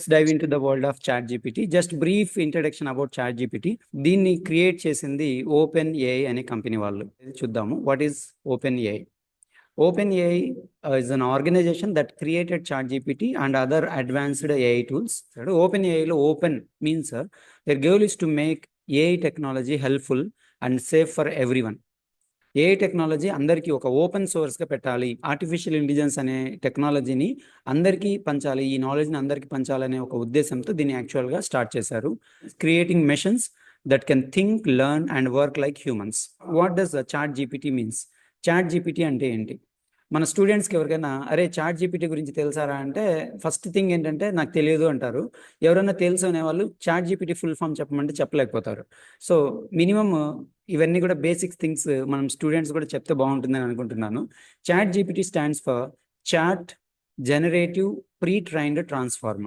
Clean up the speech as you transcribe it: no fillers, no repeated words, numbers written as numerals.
Let's dive into the world of ChatGPT. Just brief introduction about ChatGPT. దీన్ని create చేసింది open AI అనే company వాళ్ళు. చూద్దాము what is open AI. OpenAI is an organization that created ChatGPT and other advanced AI tools. OpenAI lo open means their goal is to make AI technology helpful and safe for everyone. AI technology అందరికీ ఒక open సోర్స్గా పెట్టాలి, artificial intelligence అనే టెక్నాలజీని అందరికీ పంచాలి, ఈ నాలెడ్జ్ని అందరికీ పంచాలనే ఒక ఉద్దేశంతో దీన్ని యాక్చువల్గా స్టార్ట్ చేశారు. Creating machines that can think, learn and work like humans. What does chat GPT means? Chat GPT అంటే ఏంటి? మన స్టూడెంట్స్కి ఎవరికైనా అరే చాట్ జీపీటీ గురించి తెలుసారా అంటే ఫస్ట్ థింగ్ ఏంటంటే నాకు తెలియదు అంటారు. ఎవరైనా తెలుసు అనే వాళ్ళు చాట్ జీపీటీ ఫుల్ ఫామ్ చెప్పమంటే చెప్పలేకపోతారు. సో మినిమం ఇవన్నీ కూడా బేసిక్ థింగ్స్ మనం స్టూడెంట్స్ కూడా చెప్తే బాగుంటుందని అనుకుంటున్నాను. Chat GPT stands for chat generative pre trained transformer.